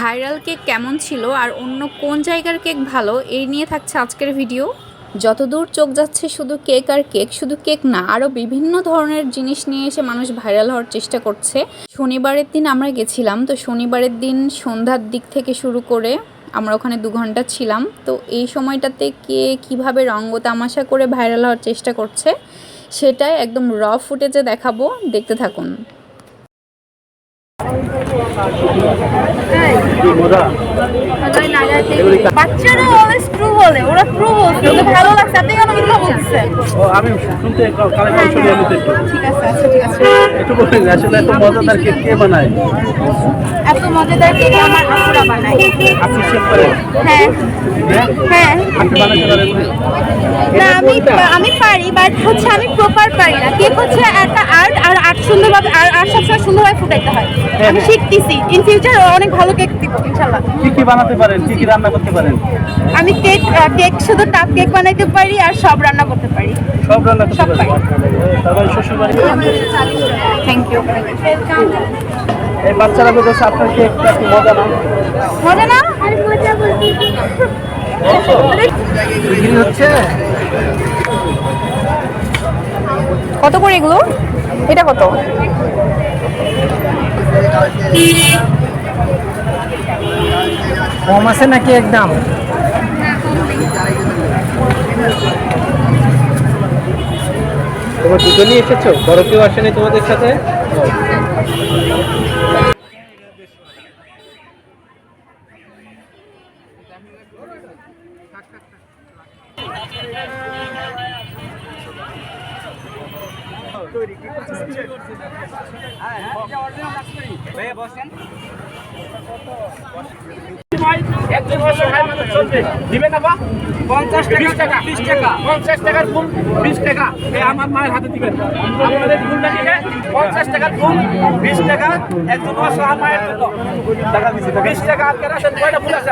Viral cake কেমন ছিল আর অন্য কোন জায়গার কেক ভালো এই নিয়ে থাকছে আজকের ভিডিও। যতদূর চোখ যাচ্ছে শুধু কেক আর কেক, শুধু কেক না, আরও বিভিন্ন ধরনের জিনিস নিয়ে এসে মানুষ ভাইরাল হওয়ার চেষ্টা করছে। শনিবারের দিন আমরা গেছিলাম, তো শনিবারের দিন সন্ধ্যার দিক থেকে শুরু করে আমরা ওখানে 2 ঘন্টা ছিলাম। তো এই সময়টাতে কে কীভাবে রঙ্গ তামাশা করে ভাইরাল হওয়ার চেষ্টা করছে সেটাই একদম র ফুটেজে দেখাবো, দেখতে থাকুন। বাচ্চারা অলওয়েজ ট্রু বলে, ওরা ট্রু বলছে, ওদের ভালো লাগছে। আপনি কেন মিথ্যা বলতেছেন? আমি শুনতে কালেকশন শুনি আমি তো ঠিক আছে, আচ্ছা ঠিক আছে। একটু বলেন আসলে এত মজাদার কেক কে বানায়? এত মজাদার কেক আমার আপুরা বানায়। আপনি শেফ করেন? হ্যাঁ হ্যাঁ। আপনি বানাতে পারেন? না, আমি পারি, বাট হচ্ছে আমি প্রপার পারি না। কেক হচ্ছে একটা আর্ট, আর আর্ট সুন্দরভাবে আর সবসময় সুন্দরভাবে ফুটাইতে হয়। আমি শিখতেছি, ইন ফিউচার অনেক ভালো কেক দিব ইনশাআল্লাহ। কি কি বানাতে পারেন, কি কি রান্না করতে পারেন? আমি কেক শুধু কাপ কেক বানাইতে পারি আর সব রান্না করতে পারি। সব রান্না করতে পারেন? তারপরে শ্বশুর বাড়ি? Thank you. এই বাচ্চারা বলতেছে আপনার কেকটা কি মজা না? মজা না? আর মজা বলছি বিক্রি হচ্ছে কত করে এগুলো? এটা কত? কম আছে নাকি একদম? তোমরা দুজনেই এসেছো? বড় কেউ আসেনি তোমাদের সাথে? আমার মায়ের হাতে দিবেন। আপনাদের ফুলটা নিয়ে 50 টাকার ফুল, 20 টাকা একজন অসহায় মায়ের জন্য। টাকা দিচ্ছি, 20 টাকা আর কেনা সেটা কয়টা ফুল আছে?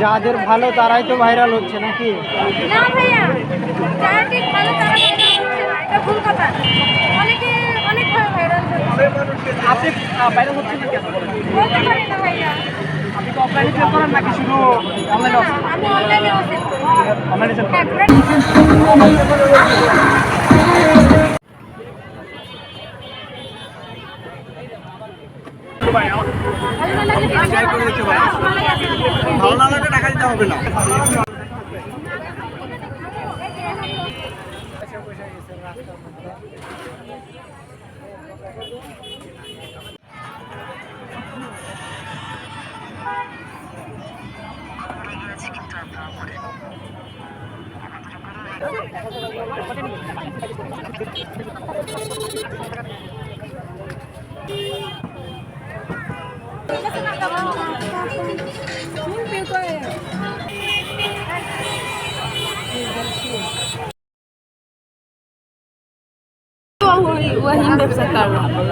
যাদের ভালো তারাই তো ভাইরাল হচ্ছে নাকি? না ভাইয়া, যারা কেক ভালো তারা ভাইরাল হচ্ছে না, এটা ভুল কথা। অনেকে অনেকভাবে ভাইরাল হচ্ছে। আপনি বাইরে হচ্ছেন না কেন? বলতে পারি না ভাইয়া। আপনি কি অফলাইনে সেল করেন নাকি শুধু অনলাইনে? আমি অনলাইনে আছে। অনলাইনে সেল করেন? ভালো না লাগলে টাকা দিতে হবে না। वही व्यवसाय कर रहा हूँ।